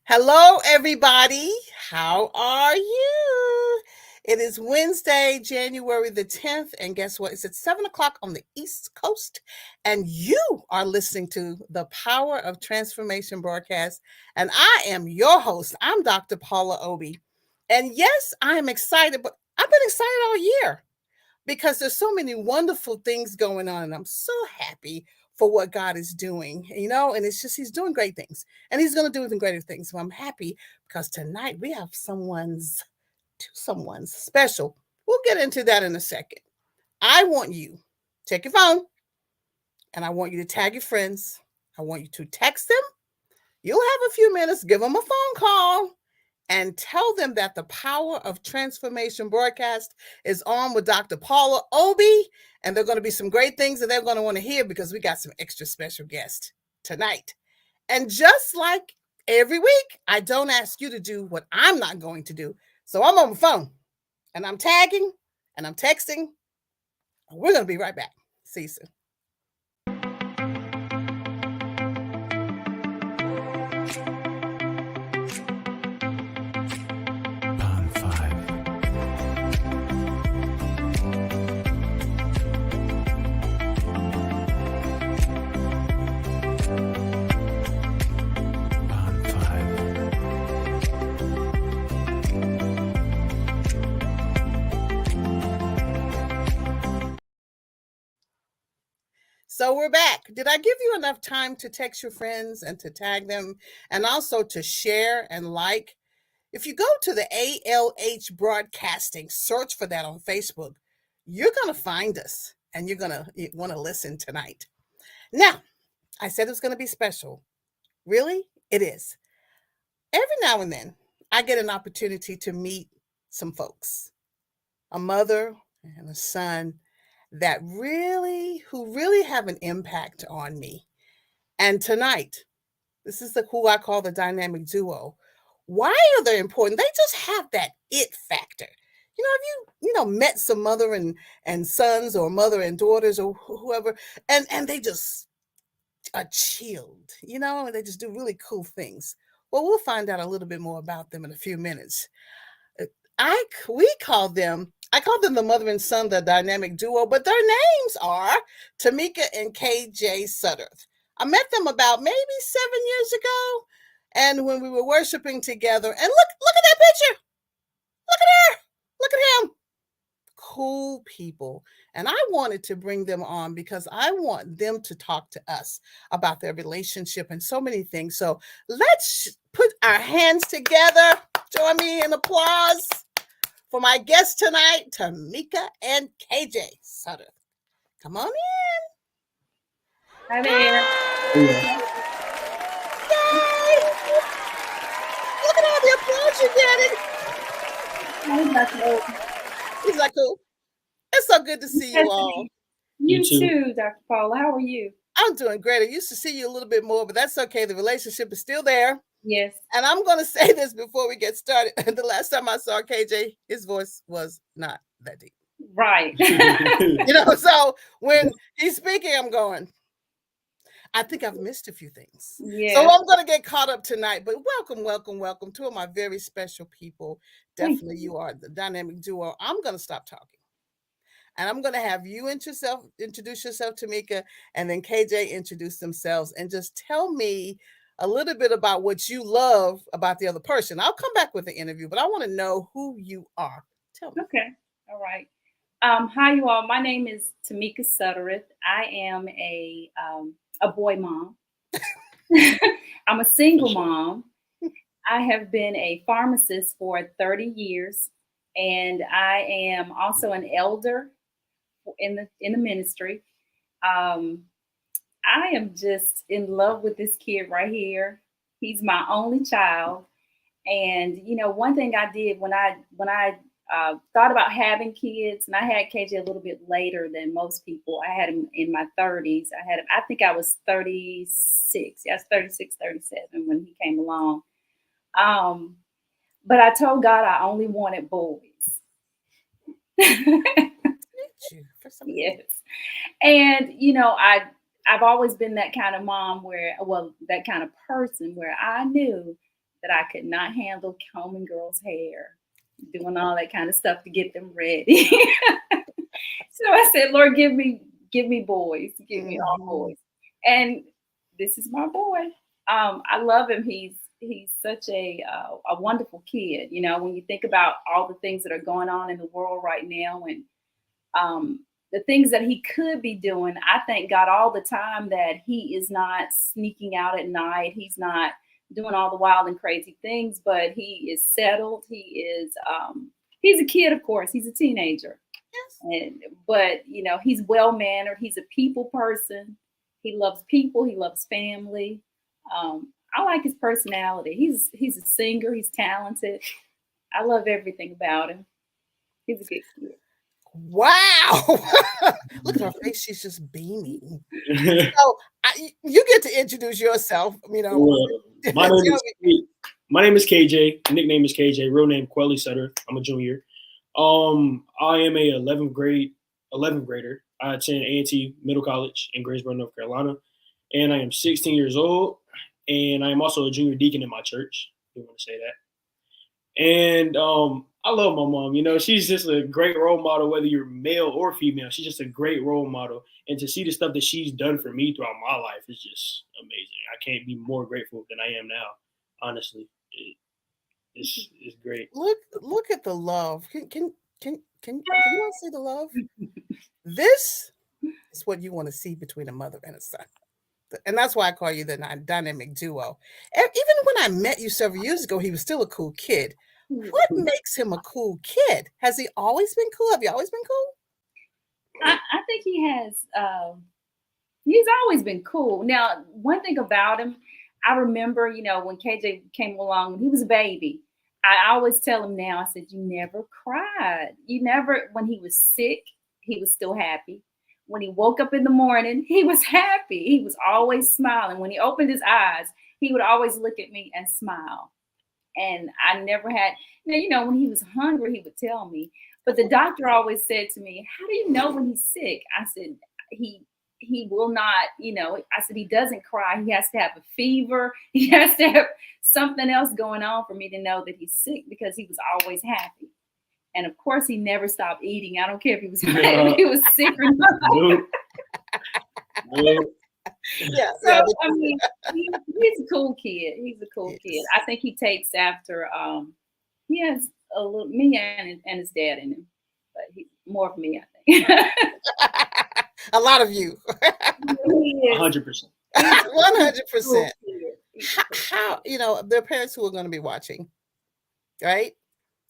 Hello, everybody. How are you? It is Wednesday, January the 10th, and guess what? It's at 7 o'clock on the East Coast, and you are listening to the Power of Transformation broadcast, and I am your host. I'm Dr. Paula Obie, and yes, I am excited, but I've been excited all year because there's so many wonderful things going on, and I'm so happy for what God is doing, and it's just He's doing great things, and He's going to do even greater things. So I'm happy because tonight we have someone's special. We'll get into that in a second. I want you take your phone, and I want you to tag your friends. I want you to text them. You'll have a few minutes. Give them a phone call and tell them that the Power of Transformation broadcast is on with Dr. Paula Obie, and there are going to be some great things that they're going to want to hear because we got some extra special guests tonight. And just like every week, I don't ask you to do what I'm not going to do. So I'm on my phone, and I'm tagging, and I'm texting. We're going to be right back. See you soon. Pond 5. Pond 5. So we're back. Did I give you enough time to text your friends and to tag them and also to share and like? If you go to the ALH Broadcasting, search for that on Facebook, you're going to find us and you're going to want to listen tonight. Now, I said it was going to be special. Really? It is. Every now and then, I get an opportunity to meet some folks, a mother and a son who really have an impact on me. And tonight, this is who I call the dynamic duo. Why are they important? They just have that it factor. Have met some mother and sons or mother and daughters or whoever, and they just are chilled, and they just do really cool things. Well, we'll find out a little bit more about them in a few minutes. I call them the mother and son, the dynamic duo, but their names are Tamika and KJ Sutterth. I met them about maybe 7 years ago, and when we were worshiping together, and look at that picture, look at her, look at him, cool people. And I wanted to bring them on because I want them to talk to us about their relationship and so many things. So let's put our hands together. Join me in applause for my guests tonight, Tamika and KJ Sutter. Come on in. Hi there. Yay! Look at all the applause you're getting. Is that cool? It's so good to see you all. You too, Dr. Paula. How are you? I'm doing great. I used to see you a little bit more, but that's okay. The relationship is still there. Yes. And I'm going to say this before we get started. The last time I saw KJ, his voice was not that deep. Right. So when he's speaking, I'm going, I think I've missed a few things. Yeah. So I'm going to get caught up tonight. But welcome. Two of my very special people. Definitely you are the dynamic duo. I'm going to stop talking. And I'm going to have you introduce yourself, Tamika, and then KJ introduce themselves and just tell me a little bit about what you love about the other person. I'll come back with the interview, but I want to know who you are. Tell me. Okay. All right. Hi, you all. My name is Tamika Suttereth. I am a boy mom. I'm a single mom. I have been a pharmacist for 30 years, and I am also an elder in the ministry. I am just in love with this kid right here. He's my only child, and one thing I did when I thought about having kids, and I had KJ a little bit later than most people. I had him in my 30s. I think I was 36. Yes, 36, 37 when he came along. But I told God I only wanted boys. Yes. And, I've always been that kind of mom that kind of person where I knew that I could not handle combing girls' hair, doing all that kind of stuff to get them ready. So I said, Lord, give me boys, give me all Mhm. boys. And this is my boy. I love him. He's such a wonderful kid. You know, when you think about all the things that are going on in the world right now, and the things that he could be doing, I thank God all the time that he is not sneaking out at night. He's not doing all the wild and crazy things, but he is settled. He's a kid, of course. He's a teenager, Yes. and but you know he's well mannered. He's a people person. He loves people. He loves family. I like his personality. He's a singer. He's talented. I love everything about him. He's a good kid. Wow. Look at her face. She's just beaming. So you get to introduce yourself. You know, Well, my name tell is my name is KJ. Nickname is KJ. Real name Quelly Sutter. I'm a junior. I am a 11th grader. I attend A&T Middle College in Greensboro, North Carolina, and I am 16 years old. And I am also a junior deacon in my church. If you want to say that. And I love my mom. You know, she's just a great role model, whether you're male or female. She's just a great role model. And to see the stuff that she's done for me throughout my life is just amazing. I can't be more grateful than I am now. Honestly, it's great. look at the love. Can you all see the love? This is what you want to see between a mother and a son. And that's why I call you the dynamic duo. And even when I met you several years ago, he was still a cool kid. What makes him a cool kid? Has he always been cool? Have you always been cool? I think he has. He's always been cool. Now, one thing about him, I remember, you know, when KJ came along, when he was a baby, I always tell him now, I said, you never cried. You never, when he was sick, he was still happy. When he woke up in the morning, he was happy. He was always smiling. When he opened his eyes, he would always look at me and smile. And I never had, you know, when he was hungry, he would tell me. But the doctor always said to me, how do you know when he's sick? I said, he he will not, you know, I said he doesn't cry. He has to have a fever. He has to have something else going on for me to know that he's sick, because he was always happy. And of course, he never stopped eating. I don't care if he was if he was sick or not. Nope. Nope. Yeah, So yeah. I mean, he's a cool kid. He's a cool kid. Yes. I think he takes after he has a little me and his dad in him, but he's more of me, I think. A lot of you. He is 100%. 100%. kid. How, you know, there are parents who are going to be watching, right?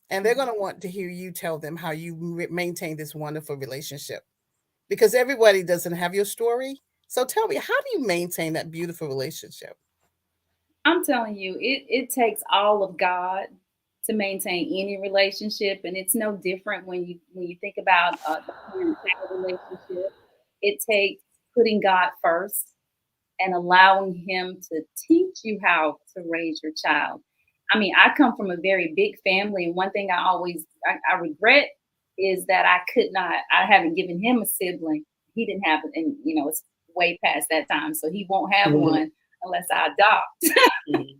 And they're going to want to hear you tell them how you maintain this wonderful relationship, because everybody doesn't have your story. So tell me, how do you maintain that beautiful relationship? I'm telling you, it takes all of God to maintain any relationship, and it's no different when you think about the parent-child relationship. It takes putting God first and allowing Him to teach you how to raise your child. I mean, I come from a very big family, and one thing I regret is that I could not. I haven't given him a sibling. He didn't have it, and you know, it's way past that time, so he won't have one unless I adopt. Mhm.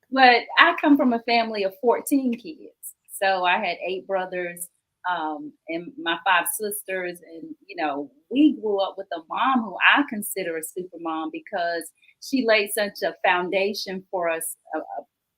But I come from a family of 14 kids. So I had 8 brothers, and my 5 sisters. And, you know, we grew up with a mom who I consider a super mom, because she laid such a foundation for us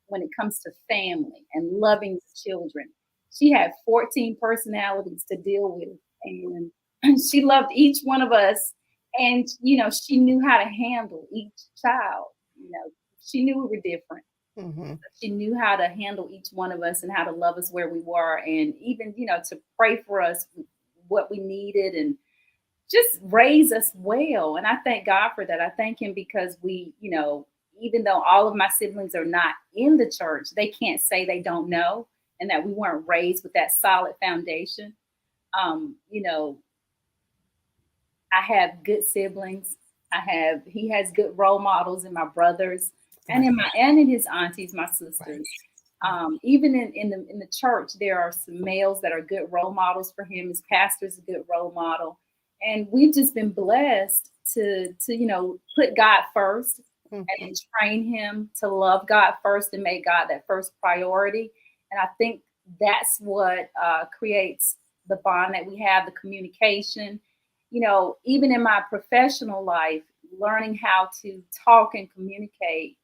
when it comes to family and loving children. She had 14 personalities to deal with, and she loved each one of us. And, you know, she knew how to handle each child. You know, she knew we were different. Hmm. She knew how to handle each one of us and how to love us where we were, and even, you know, to pray for us what we needed, and just raise us well. And I thank God for that. I thank Him because we, you know, even though all of my siblings are not in the church, they can't say they don't know, and that we weren't raised with that solid foundation. You know, I have good siblings. He has good role models in my brothers, and in his aunties, my sisters. Even in the church, there are some males that are good role models for him. His pastor's a good role model, and we've just been blessed to you know, put God first and then train him to love God first and make God that first priority. And I think that's what creates the bond that we have, the communication. You know, even in my professional life, learning how to talk and communicate,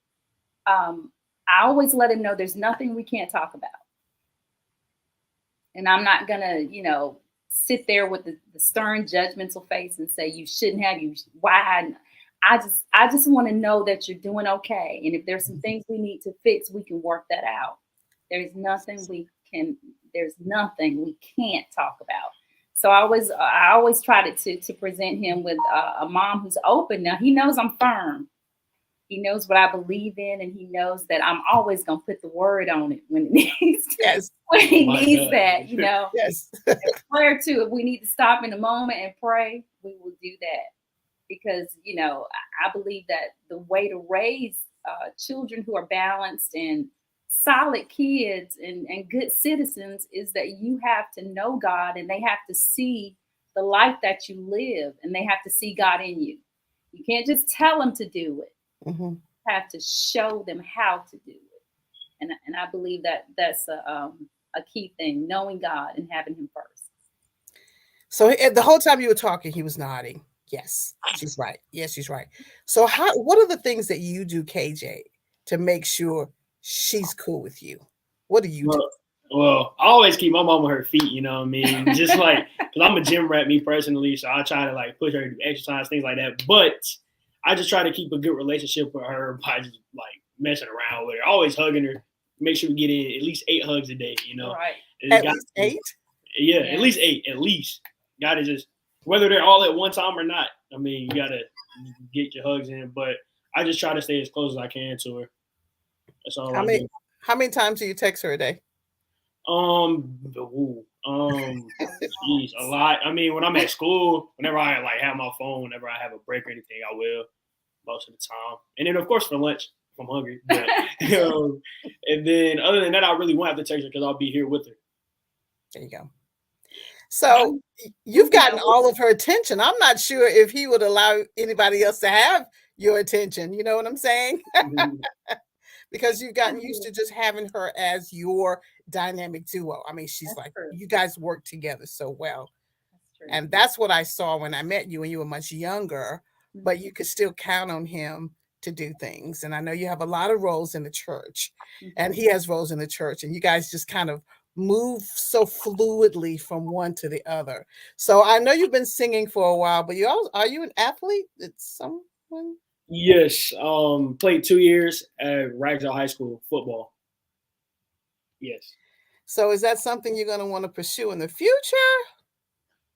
I always let him know there's nothing we can't talk about. And I'm not gonna, you know, sit there with the stern judgmental face and say you shouldn't have, you why. I just want to know that you're doing okay. And if there's some things we need to fix, we can work that out. There's nothing there's nothing we can't talk about. So I always tried to present him with a mom who's open. Now he knows I'm firm. He knows what I believe in, and he knows that I'm always gonna put the word on it when it needs to, Yes. when he My needs God. that, you know. Yes. And prayer too. If we need to stop in a moment and pray, we will do that. Because, you know, I believe that the way to raise children who are balanced and solid kids and good citizens is that you have to know God, and they have to see the life that you live, and they have to see God in you. You can't just tell them to do it. Mm-hmm. You have to show them how to do it. And I believe that that's a key thing, knowing God and having him first. So the whole time you were talking, he was nodding. Yes, she's right. Yes, she's right. So what are the things that you do, KJ, to make sure she's cool with you? What do you do? Well, I always keep my mom on her feet, you know what I mean? Just like, because I'm a gym rat, me personally, so I try to like push her to do exercise, things like that. But I just try to keep a good relationship with her by just like messing around with her, always hugging her, make sure we get in at least 8 hugs a day, you know? Right. At least 8? Yeah, Yes. at least 8, at least. Gotta just, whether they're all at one time or not, I mean, you gotta get your hugs in, but I just try to stay as close as I can to her. That's all I do. How many times do you text her a day? Geez, a lot. I mean, when I'm at school, whenever I like have my phone, whenever I have a break or anything, I will most of the time. And then of course for lunch if I'm hungry. But, and then other than that, I really won't have to text her because I'll be here with her. There you go. So you've gotten all of her attention. I'm not sure if he would allow anybody else to have your attention. You know what I'm saying? Because you've gotten used to just having her as your dynamic duo. I mean, she's like, you guys work together so well. And that's what I saw when I met you when you were much younger, but you could still count on him to do things. And I know you have a lot of roles in the church, and he has roles in the church, and you guys just kind of move so fluidly from one to the other. So I know you've been singing for a while, but are you an athlete? It's someone? Yes. Played 2 years at Ragsdale High School football. Yes. So is that something you're going to want to pursue in the future?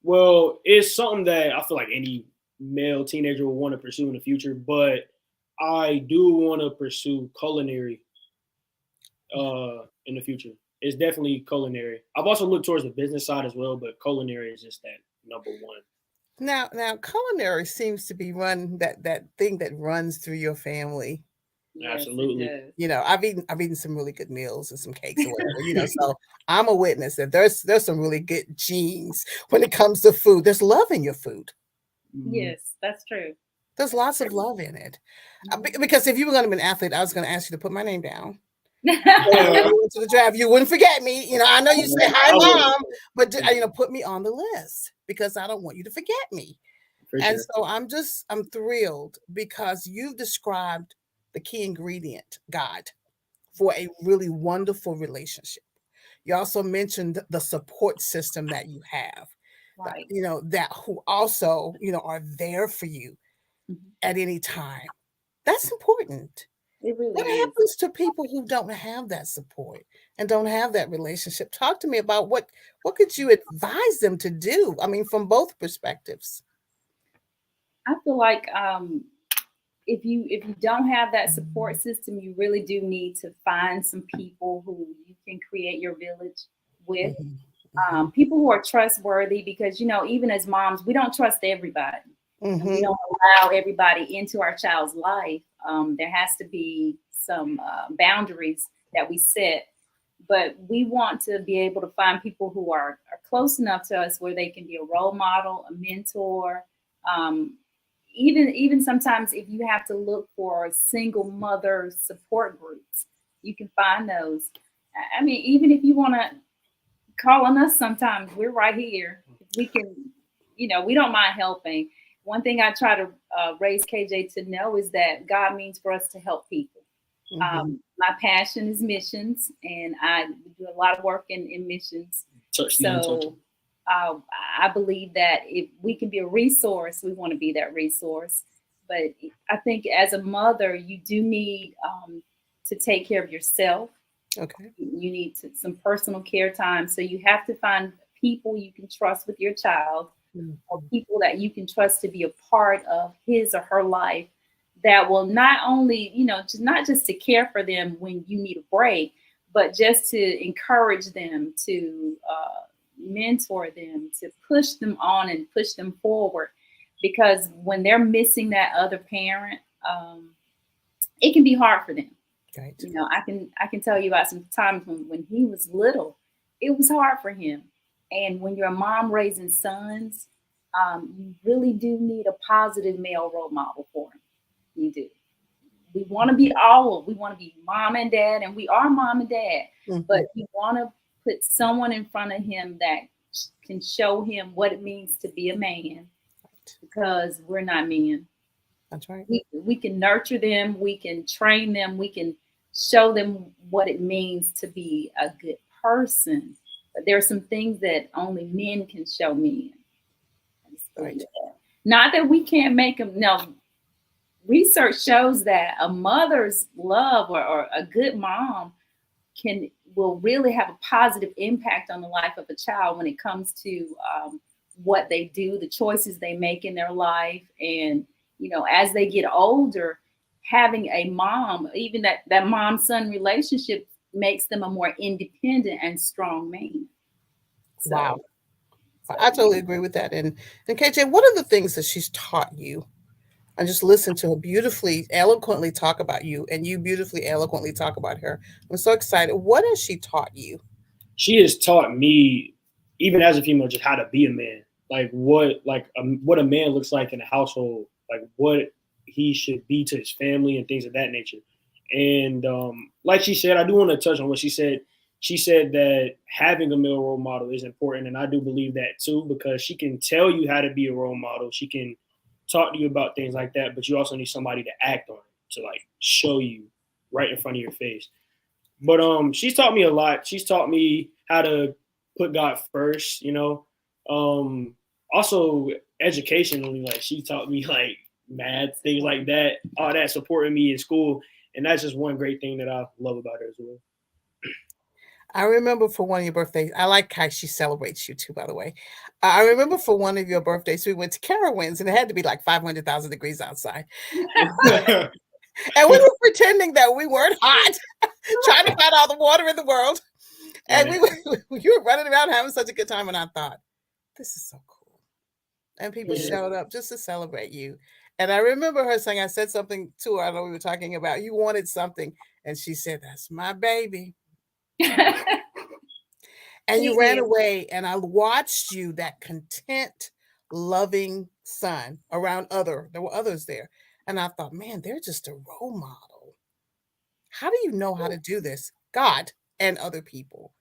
Well, it's something that I feel like any male teenager will want to pursue in the future, but I do want to pursue culinary in the future. It's definitely culinary. I've also looked towards the business side as well, but culinary is just that number one. Now, culinary seems to be that thing that runs through your family. Yes, absolutely. You know, I've eaten some really good meals and some cakes or whatever. You know, so I'm a witness that there's some really good genes when it comes to food. There's love in your food. Yes, that's true. There's lots of love in it. Because if you were going to be an athlete, I was going to ask you to put my name down. To the draft, you wouldn't forget me. You know, I know you say hi, mom, but put me on the list because I don't want you to forget me. And so I'm thrilled because you've described the key ingredient, God, for a really wonderful relationship. You also mentioned the support system that you have, right? That who also are there for you at any time. That's important. It really What happens to people who don't have that support and don't have that relationship? Talk to me about what could you advise them to do? I mean, from both perspectives. I feel like if you don't have that support system, you really do need to find some people who you can create your village with. People who are trustworthy, because even as moms, we don't trust everybody. We don't allow everybody into our child's life. There has to be some boundaries that we set, but we want to be able to find people who are close enough to us where they can be a role model, a mentor, even sometimes if you have to look for single mother support groups, you can find those. I mean, even if you want to call on us sometimes, we're right here. We can, we don't mind helping. One thing I try to raise KJ to know is that God means for us to help people. My passion is missions, and I do a lot of work in missions. So I believe that if we can be a resource, we want to be that resource. But I think as a mother, you do need to take care of yourself. Okay. You need some personal care time. So you have to find people you can trust with your child, or people that you can trust to be a part of his or her life, that will not only, not just to care for them when you need a break, but just to encourage them, to mentor them, to push them on and push them forward. Because when they're missing that other parent, it can be hard for them. Right. I can tell you about some times when he was little, it was hard for him. And when you're a mom raising sons, you really do need a positive male role model for him. You do. We want to be we want to be mom and dad, and we are mom and dad, but you want to put someone in front of him that can show him what it means to be a man, because we're not men. That's right. We can nurture them, we can train them, we can show them what it means to be a good person. But there are some things that only men can show men. Right. Not that we can't make them. No, research shows that a mother's love, or a good mom, will really have a positive impact on the life of a child when it comes to what they do, the choices they make in their life. And as they get older, having a mom, even that mom-son relationship, makes them a more independent and strong man. So, Wow. I totally agree with that. And KJ, what are the things that she's taught you? I just listened to her beautifully, eloquently talk about you, and you beautifully, eloquently talk about her. I'm so excited. What has she taught you? She has taught me, even as a female, just how to be a man. Like what a man looks like in a household, like what he should be to his family and things of that nature. And like she said, I do want to touch on what she said. She said that having a male role model is important, and I do believe that too, because she can tell you how to be a role model. She can talk to you about things like that, but you also need somebody to act on it, to like show you right in front of your face. But she's taught me a lot. She's taught me how to put God first, Also educationally, like she taught me like math, things like that, all that, supporting me in school. And that's just one great thing that I love about her as well. I remember for one of your birthdays, I like how she celebrates you too, by the way. I remember for one of your birthdays, we went to Carowinds, and it had to be like 500,000 degrees outside. And we were pretending that we weren't hot, trying to find all the water in the world. And you were running around having such a good time. And I thought, this is so cool. And people showed up just to celebrate you. And I remember her saying, I said something to her, I know we were talking about, you wanted something. And she said, that's my baby. And you ran away, and I watched you, that content, loving son, around there were others there. And I thought, man, they're just a role model. How do you know how to do this? God and other people.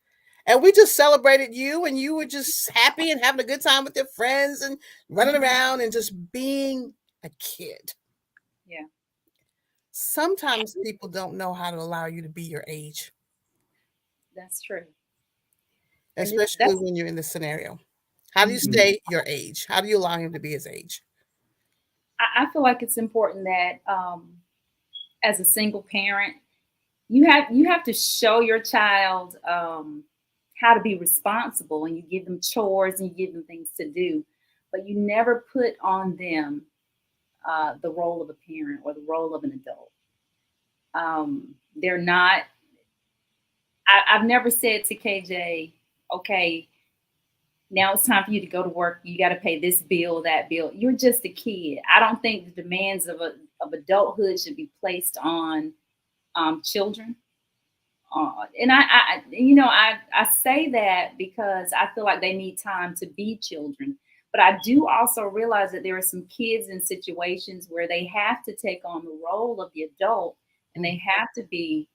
And we just celebrated you, and you were just happy and having a good time with your friends and running around and just being a kid. Yeah. Sometimes people don't know how to allow you to be your age. That's true. Especially when you're in this scenario. How do you stay your age? How do you allow him to be his age? I feel like it's important that as a single parent, you have to show your child how to be responsible, and you give them chores and you give them things to do, but you never put on them the role of a parent or the role of an adult. They're not. I've never said to KJ, okay, now it's time for you to go to work. You got to pay this bill, that bill. You're just a kid. I don't think the demands of adulthood should be placed on children. And I say that because I feel like they need time to be children. But I do also realize that there are some kids in situations where they have to take on the role of the adult, and they have to be,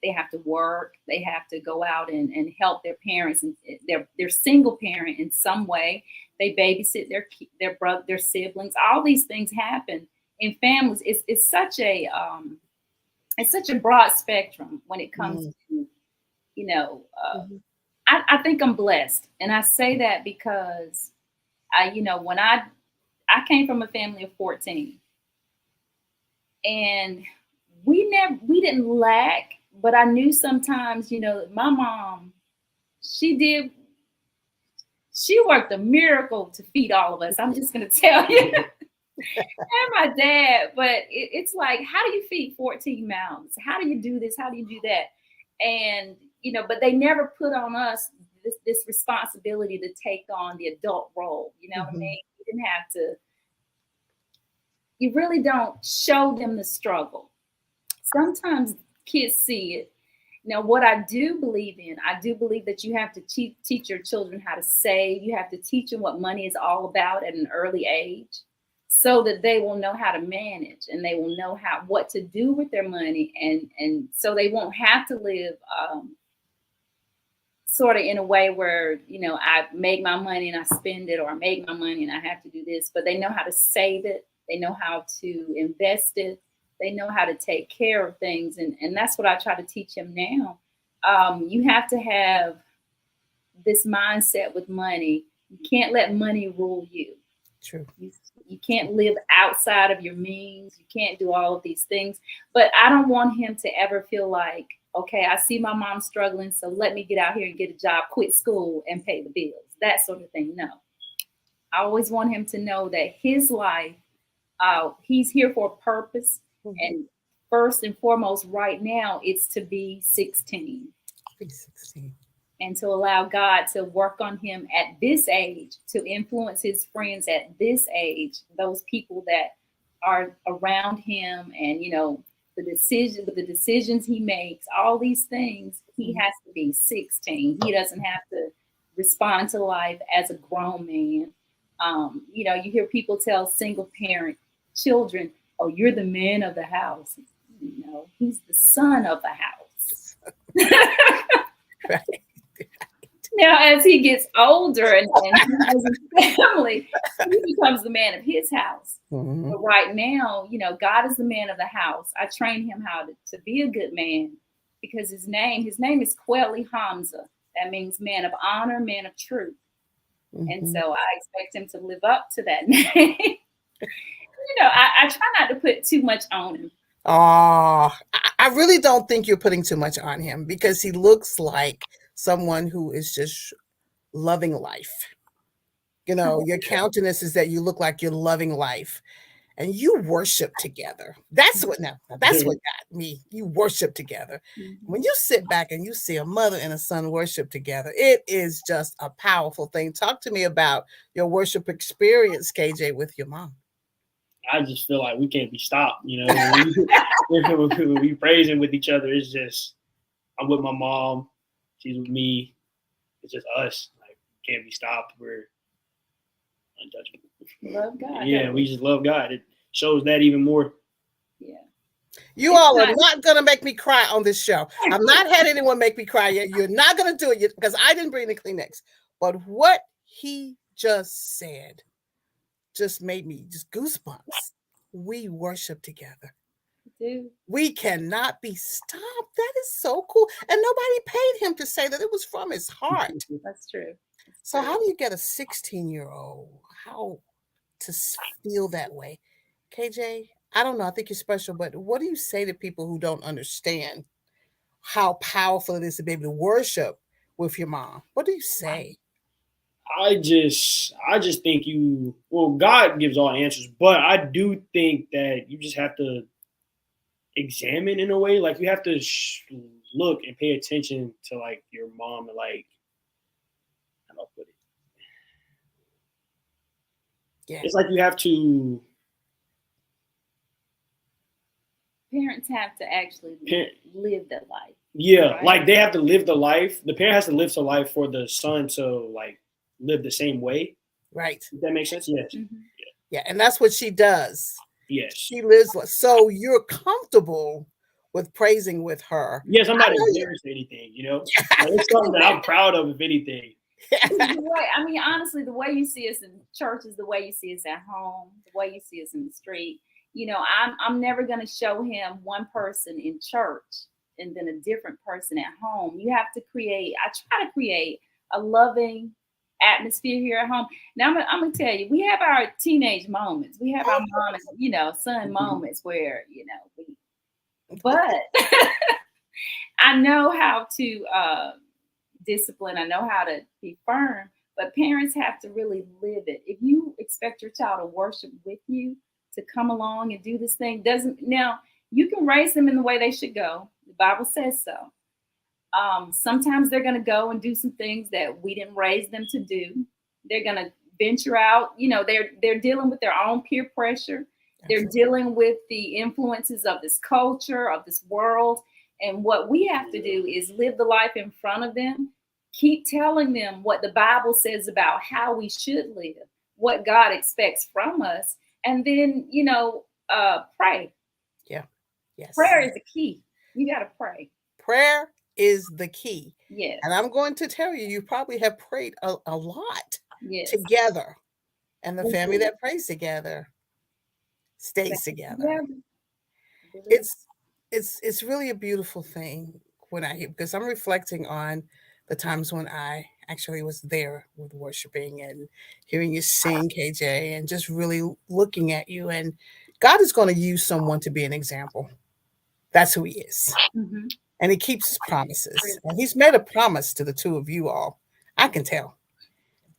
they have to work, they have to go out and help their parents, and they're single parent in some way. They babysit their brother, their siblings. All these things happen in families. It's such a broad spectrum when it comes to, you know. I think I'm blessed, and I say that because when I came from a family of 14, and we didn't lack, but I knew sometimes, my mom, she worked a miracle to feed all of us. I'm just gonna tell you. And my dad, but it's like, how do you feed 14 mouths? How do you do this? How do you do that? And but they never put on us this responsibility to take on the adult role. You know what I mean? You didn't have to. You really don't show them the struggle. Sometimes kids see it. Now, what I do believe that you have to teach your children how to save. You have to teach them what money is all about at an early age, so that they will know how to manage, and they will know what to do with their money, and so they won't have to live sort of in a way where, I make my money and I spend it, or I make my money and I have to do this, but they know how to save it. They know how to invest it. They know how to take care of things. And that's what I try to teach them now. You have to have this mindset with money. You can't let money rule you. True. You can't live outside of your means. You can't do all of these things. But I don't want him to ever feel like, okay, I see my mom struggling, so let me get out here and get a job, quit school, and pay the bills. That sort of thing. No. I always want him to know that his life, he's here for a purpose. And first and foremost, right now, it's to be 16. Be 16. And to allow God to work on him at this age, to influence his friends at this age, those people that are around him, and, the decisions he makes, all these things, he has to be 16. He doesn't have to respond to life as a grown man. You hear people tell single parent children, oh, you're the man of the house. He's the son of the house. Right. Now, as he gets older and he has his family, he becomes the man of his house. But right now, God is the man of the house. I train him how to be a good man, because his name is Kweli Hamza. That means man of honor, man of truth. And so I expect him to live up to that name. I try not to put too much on him. Oh, I really don't think you're putting too much on him, because he looks like someone who is just loving life. Your countenance is that you look like you're loving life, and you worship together. That's what got me. You worship together. When you sit back and you see a mother and a son worship together, it is just a powerful thing. Talk to me about your worship experience, KJ, with your mom. I just feel like we can't be stopped, when we praising with each other. It's just, I'm with my mom, she's with me. It's just us. Like, can't be stopped. We're untouchable. Love God. Yeah, we just love God. It shows that even more. Yeah. You all are not going to make me cry on this show. I've not had anyone make me cry yet. You're not going to do it because I didn't bring the Kleenex. But what he just said just made me just goosebumps. We worship together. Dude. We cannot be stopped. That is so cool. And nobody paid him to say that. It was from his heart. That's true. So how do you get a 16-year-old how to feel that way? KJ, I don't know. I think you're special, but what do you say to people who don't understand how powerful it is to be able to worship with your mom? What do you say? I just think God gives all answers, but I do think that you just have to examine in a way. Like, you have to look and pay attention to, like, your mom, and, like, how do I put it? Yeah. It's like you have to. Parents have to actually live their life. Yeah, right? Like, they have to live the life. The parent has to live the life for the son to, like, live the same way. Right. Does that make sense? Yes. Mhm. Yeah. And that's what she does. Yes. She lives so you're comfortable with praising with her. Yes, I'm I not know you. embarrassed or anything, you know? Like, it's something that I'm proud of, if anything. The way, I mean, honestly, the way you see us in church is the way you see us at home, the way you see us in the street. You know, I'm never going to show him one person in church and then a different person at home. You have to create. I try to create a loving atmosphere here at home. Now I'm gonna tell you, we have our teenage moments. We have our mom and son moments where we. But I know how to discipline. I know how to be firm, but parents have to really live it. If you expect your child to worship with you, to come along and do this thing, doesn't now you can raise them in the way they should go. The Bible says so. Sometimes they're going to go and do some things that we didn't raise them to do. They're going to venture out. They're dealing with their own peer pressure. They're dealing with the influences of this culture, of this world. And what we have to do is live the life in front of them, keep telling them what the Bible says about how we should live, what God expects from us, and then, pray. Yeah. Yes. Prayer is the key. You got to pray. Prayer is the key. Yes. And I'm going to tell you, you probably have prayed a lot Yes. together. And the family that prays together stays together. Yeah. It's really a beautiful thing when I hear, because I'm reflecting on the times when I actually was there with worshiping and hearing you sing, KJ, and just really looking at you. And God is going to use someone to be an example. That's who he is. Mm-hmm. And he keeps his promises. And he's made a promise to the two of you all. I can tell.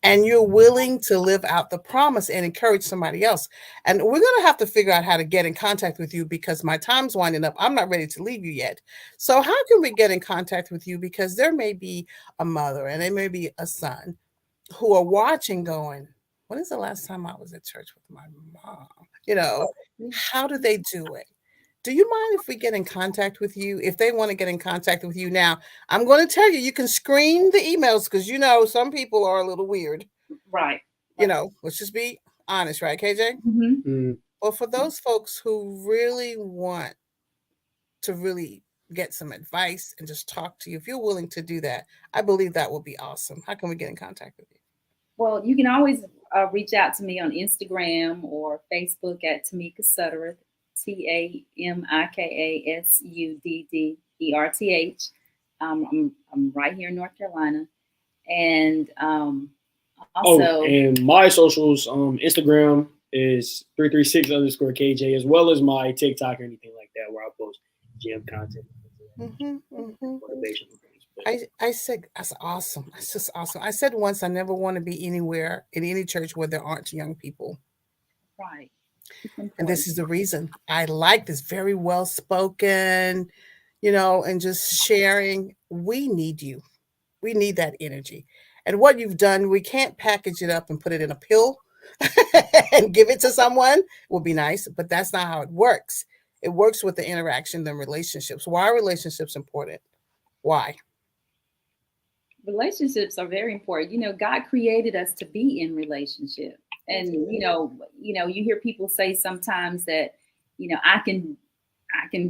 And you're willing to live out the promise and encourage somebody else. And we're going to have to figure out how to get in contact with you because my time's winding up. I'm not ready to leave you yet. So how can we get in contact with you? Because there may be a mother and there may be a son who are watching going, when is the last time I was at church with my mom? How do they do it? Do you mind if we get in contact with you? If they want to get in contact with you now, I'm going to tell you, you can screen the emails because, some people are a little weird. Right. Let's just be honest, right, KJ? Mm-hmm. Well, for those folks who really want to really get some advice and just talk to you, if you're willing to do that, I believe that will be awesome. How can we get in contact with you? Well, you can always reach out to me on Instagram or Facebook at Tamika Sudderth. TAMIKASUDDERTH. I'm right here in North Carolina, and also. And my socials, Instagram is 336_KJ, as well as my TikTok or anything like that, where I post gym content, motivation. I said that's awesome. That's just awesome. I said once, I never want to be anywhere in any church where there aren't young people. Right. And this is the reason I like this, very well spoken, and just sharing. We need you. We need that energy. And what you've done, we can't package it up and put it in a pill and give it to someone. It would be nice, but that's not how it works. It works with the interaction and relationships. Why are relationships important? Why? Relationships are very important. God created us to be in relationship. And you hear people say sometimes that I can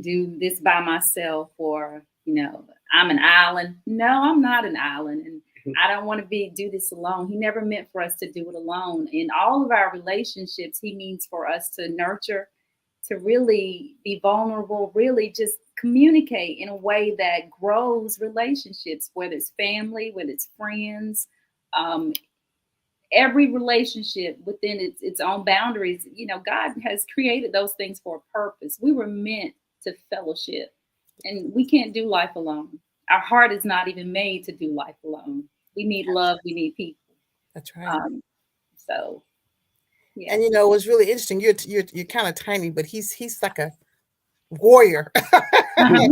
do this by myself, or I'm an island. No, I'm not an island, and I don't want to do this alone. He never meant for us to do it alone. In all of our relationships, he means for us to nurture, to really be vulnerable, really just communicate in a way that grows relationships, whether it's family, whether it's friends. Every relationship within its own boundaries, God has created those things for a purpose. We were meant to fellowship, and we can't do life alone. Our heart is not even made to do life alone. We need love. We need people. That's right. So, yeah. And it was really interesting. You're kind of tiny, but he's like a warrior. When I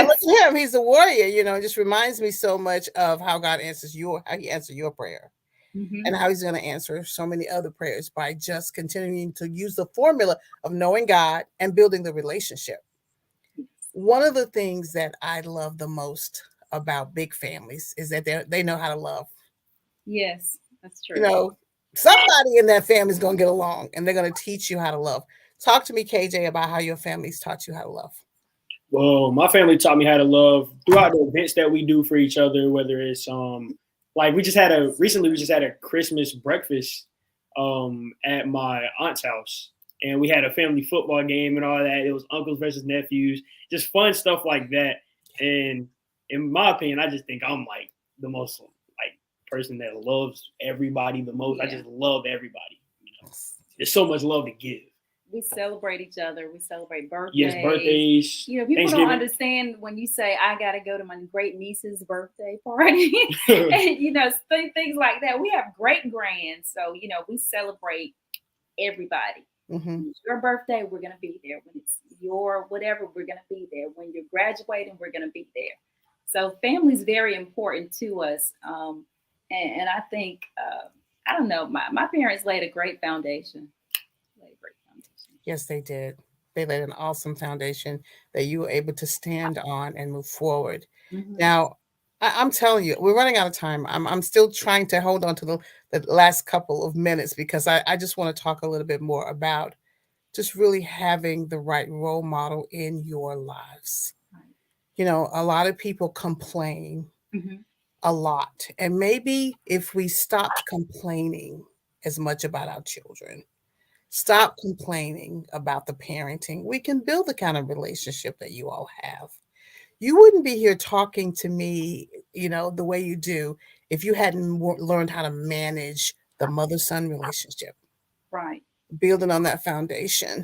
look at him, he's a warrior. It just reminds me so much of how God how he answered your prayer. Mm-hmm. And how he's going to answer so many other prayers by just continuing to use the formula of knowing God and building the relationship. Yes. One of the things that I love the most about big families is that they know how to love. Yes, that's true. Somebody in that family is going to get along, and they're going to teach you how to love. Talk to me, KJ, about how your family's taught you how to love. Well, my family taught me how to love throughout the events that we do for each other, whether it's like we just had a Christmas breakfast at my aunt's house, and we had a family football game and all that. It was uncles versus nephews, just fun stuff like that. And in my opinion, I just think I'm like the most like person that loves everybody the most. Yeah. I just love everybody. You know, there's so much love to give. We celebrate each other. We celebrate birthdays. Yes, birthdays. You know, people don't understand when you say, I got to go to my great niece's birthday party. And, you know, things like that. We have great grands. So, you know, we celebrate everybody. Mm-hmm. When it's your birthday, we're going to be there. When it's your whatever, we're going to be there. When you're graduating, we're going to be there. So family is very important to us. And I think, I don't know, my parents laid a great foundation. Yes, they did. They laid an awesome foundation that you were able to stand on and move forward. Mm-hmm. Now, I'm telling you, we're running out of time. I'm still trying to hold on to the last couple of minutes because I just want to talk a little bit more about just really having the right role model in your lives. Right. You know, a lot of people complain a lot. And maybe if we stopped complaining as much about our children, stop complaining about the parenting, we can build the kind of relationship that you all have. You wouldn't be here talking to me, you know, the way you do if you hadn't learned how to manage the mother-son relationship. Right. Building on that foundation.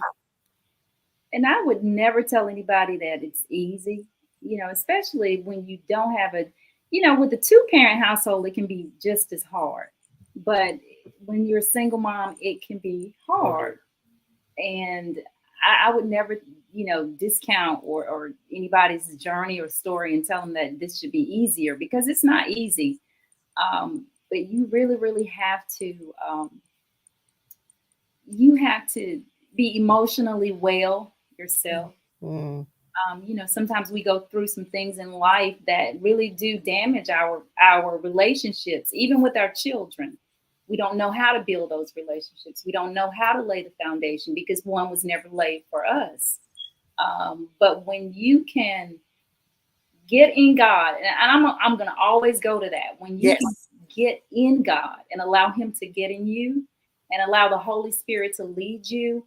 And I would never tell anybody that it's easy, you know, especially when you don't have you know, with a 2-parent household, it can be just as hard. But when you're a single mom, it can be hard. And I would never, you know, discount or anybody's journey or story and tell them that this should be easier because it's not easy. But you really, really have to, be emotionally well yourself. Mm. You know, sometimes we go through some things in life that really do damage our relationships, even with our children. We don't know how to build those relationships. We don't know how to lay the foundation because one was never laid for us. But when you can get in God, and I'm going to always go to that. When you can get in God and allow Him to get in you and allow the Holy Spirit to lead you,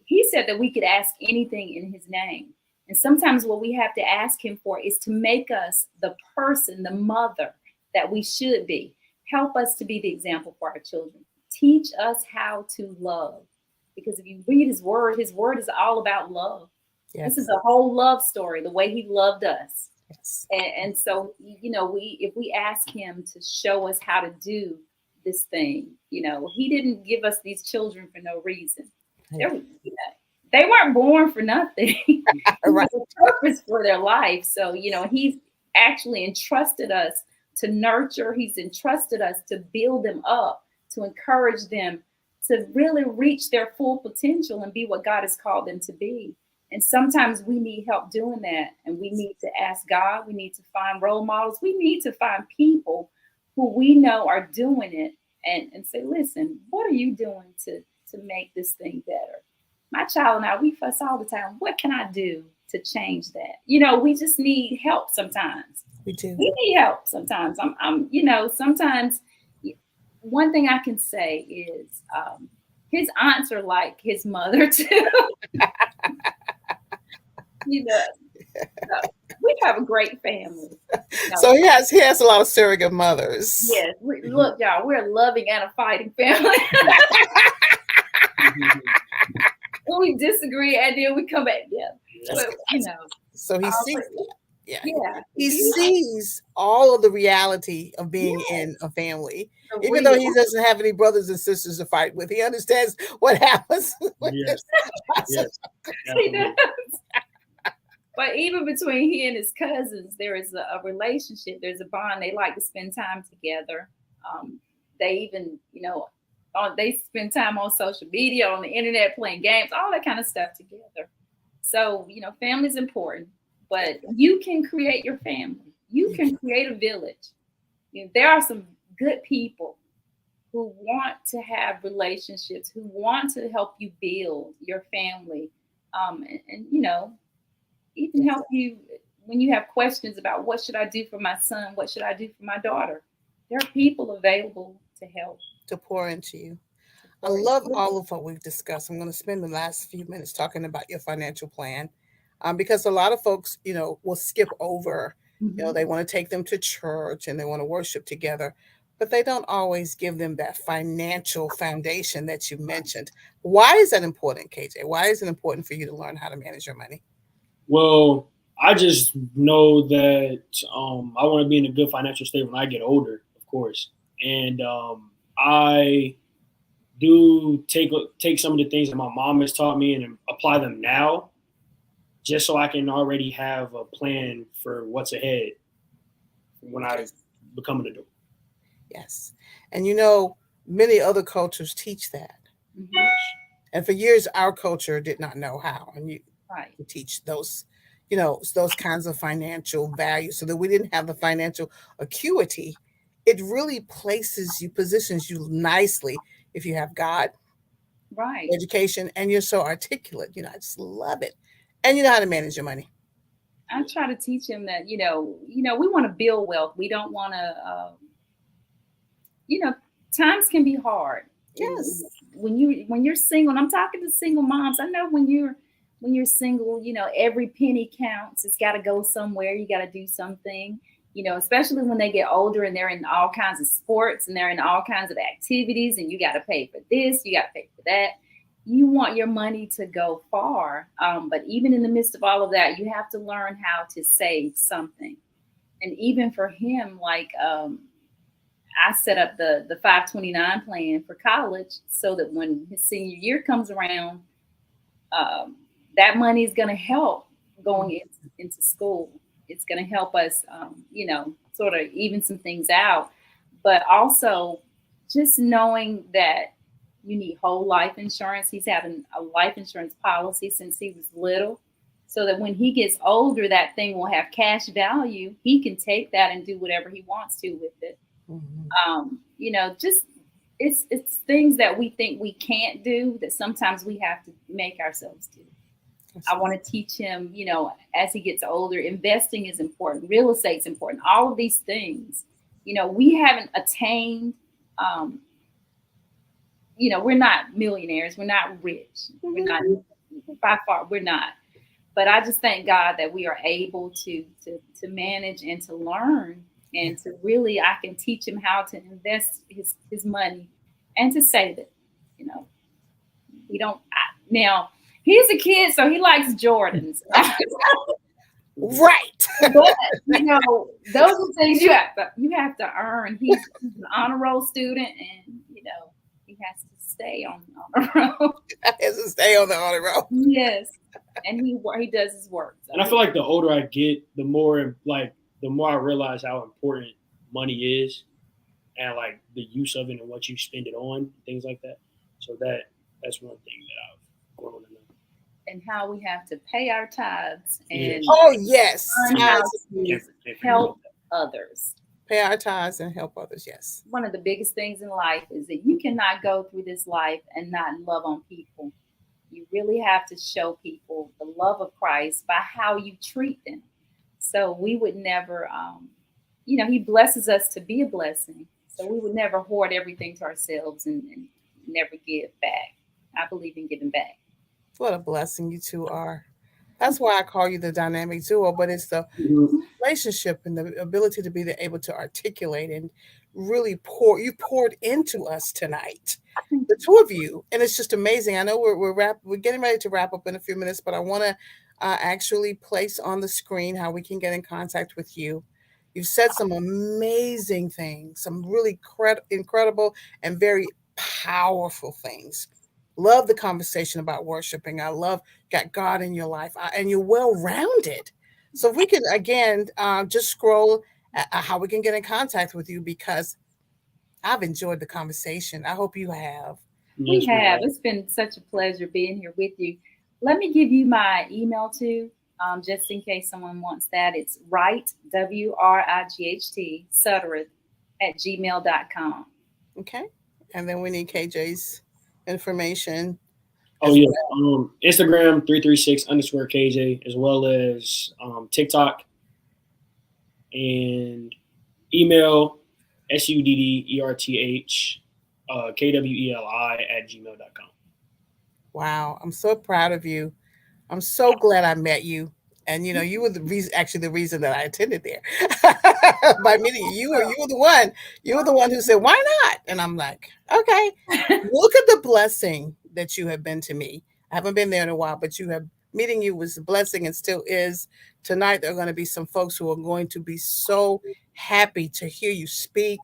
He said that we could ask anything in His name. And sometimes what we have to ask Him for is to make us the person, the mother that we should be. Help us to be the example for our children. Teach us how to love. Because if you read His word is all about love. Yes. This is a whole love story, the way He loved us. Yes. And so, you know, if we ask Him to show us how to do this thing, you know, He didn't give us these children for no reason. Yeah. They weren't born for nothing. Right. There's a purpose for their life. So, you know, He's actually entrusted us to nurture. He's entrusted us to build them up, to encourage them to really reach their full potential and be what God has called them to be. And sometimes we need help doing that. And we need to ask God. We need to find role models. We need to find people who we know are doing it and say, listen, what are you doing to make this thing better? My child and I, we fuss all the time. What can I do to change that? You know, we just need help sometimes. We do. We need help sometimes. I'm you know, sometimes one thing I can say is his aunts are like his mother too. You know, so we have a great family. You know? So he has a lot of surrogate mothers. Yes. Look, y'all, we're a loving and a fighting family. When we disagree and then we come back together. But, you know. So he sees that. Yeah. He sees all of the reality of being in a family. Even though he doesn't have any brothers and sisters to fight with, he understands what happens. Yes. He does. But even between he and his cousins, there is a relationship. There's a bond. They like to spend time together. They even, you know, they spend time on social media, on the internet, playing games, all that kind of stuff together. So, you know, family is important. But you can create your family. You can create a village. You know, there are some good people who want to have relationships, who want to help you build your family, and even Yes. help you when you have questions about what should I do for my son, what should I do for my daughter. There are people available to help. To pour into you. I Or love all of what we've discussed. I'm going to spend the last few minutes talking about your financial plan, because a lot of folks, will skip over. Mhm. They want to take them to church and they want to worship together, but they don't always give them that financial foundation that you mentioned. Why is that important, KJ? Why is it important for you to learn how to manage your money? Well, I just know that I want to be in a good financial state when I get older, of course, and I do take some of the things that my mom has taught me and apply them now, just so I can already have a plan for what's ahead when I Yes. become an adult. Yes. And many other cultures teach that. Mhm. And for years, our culture did not know how. And you Right. to teach those kinds of financial values so that we didn't have the financial acuity. It really positions you nicely if you have God, Right. education, and you're so articulate. I just love it. And you know how to manage your money. I try to teach him that we want to build wealth. We don't want to you know, times can be hard. Yes. When you're single, and I'm talking to single moms, I know when you're single, every penny counts. It's got to go somewhere. You got to do something. Especially when they get older and they're in all kinds of sports and they're in all kinds of activities, and you got to pay for this, you got to pay for that. You want your money to go far, but even in the midst of all of that, you have to learn how to save something. And even for him, like I set up the 529 plan for college so that when his senior year comes around, um, that money is going to help going into school. It's going to help us, sort of even some things out. But also, just knowing that you need whole life insurance. He's having a life insurance policy since he was little. So that when he gets older, that thing will have cash value. He can take that and do whatever he wants to with it. Mhm. Just it's things that we think we can't do that sometimes we have to make ourselves do. That's I want to teach him, as he gets older, investing is important, real estate's important, all of these things. We haven't attained, um, we're not millionaires, we're not rich, we're not by far, we're not. But I just thank God that we are able to manage and to learn Yeah. and to really I can teach him how to invest his money and to save it. You know, we don't now he's a kid, so he likes Jordans. Right. But those are things you have to earn. He's an honor roll student, and he has to stay on the honor roll. Has to stay on the honor roll. Yes, and he does his work. So And I feel like the older I get, the more I realize how important money is, and like the use of it and what you spend it on, things like that. So that's one thing that I've grown to know. and how we have to pay our tithes Yes. and Oh, yes. learn how Tithes. to Can't forget help about that. others. Pay our tithes and help others. Yes. One of the biggest things in life is that you cannot go through this life and not love on people. You really have to show people the love of Christ by how you treat them. So we would never, He blesses us to be a blessing. So we would never hoard everything to ourselves and never give back. I believe in giving back. What a blessing you two are. That's why I call you the dynamic duo, but it's the Mhm. relationship and the ability to be able to articulate and really you poured into us tonight, Thank the you. two of you, and it's just amazing. I know we're getting ready to wrap up in a few minutes, but I want to actually place on the screen how we can get in contact with you. You've said some amazing things, some really incredible and very powerful things. Love the conversation about worshiping. I love got God in your life, and you're well rounded. So if we can again just scroll how we can get in contact with you, because I've enjoyed the conversation. I hope you have. We Yes, we have. have. It's been such a pleasure being here with you. Let me give you my email too, just in case someone wants that. It's Wright, Wright, Suttereth at gmail.com. Okay. And then we need KJ's information Oh as yeah. well. Instagram 336_KJ, as well as TikTok, and email SUDDERTH KWELI@gmail.com. Wow, I'm so proud of you. I'm so glad I met you. And you were the reason, actually the reason that I attended there. By meeting you, you were the one who said, "Why not?" And I'm like, "Okay." Look at the blessing that you have been to me. I haven't been there in a while, but meeting you was a blessing and still is. Tonight there are going to be some folks who are going to be so happy to hear you speak.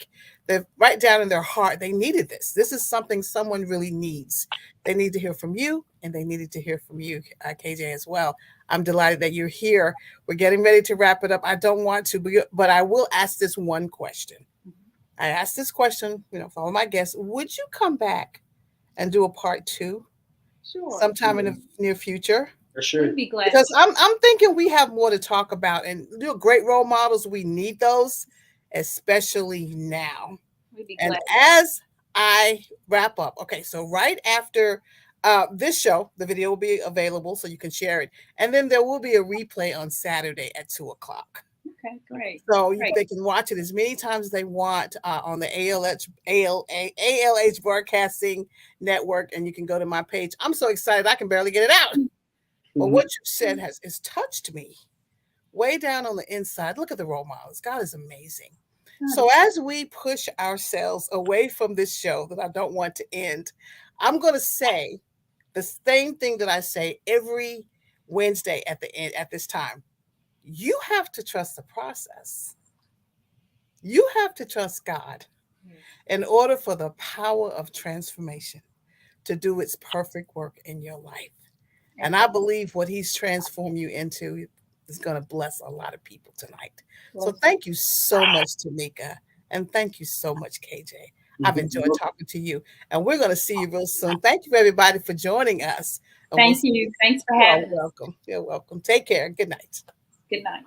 They're right down in their heart. They needed this. This is something someone really needs. They need to hear from you, and they needed to hear from you, KJ, as well. I'm delighted that you're here. We're getting ready to wrap it up. I don't want to, but I will ask this one question. I asked this question, for all my guests. Would you come back and do a part two Sure. sometime in the near future? For sure. We'd be glad. Because I'm thinking we have more to talk about, and great role models. We need those, especially now. We'd be And glad. as I wrap up, okay, so right after this show, the video will be available so you can share it, and then there will be a replay on Saturday at 2:00. Okay, great. So Great. they can watch it as many times as they want on the ALH Broadcasting Network, and you can go to my page. I'm so excited I can barely get it out. But what you said has touched me way down on the inside. Look at the role models. God is amazing. So as we push ourselves away from this show that I don't want to end, I'm going to say the same thing that I say every Wednesday at the end at this time. You have to trust the process. You have to trust God in order for the power of transformation to do its perfect work in your life. And I believe what he's transformed you into is going to bless a lot of people tonight. So thank you so much, Tamika. And thank you so much, KJ. I've enjoyed talking to you. And we're going to see you real soon. Thank you, everybody, for joining us. And Thank you. Thanks for you are having us. welcome. You're welcome. Take care. Good night. Good night.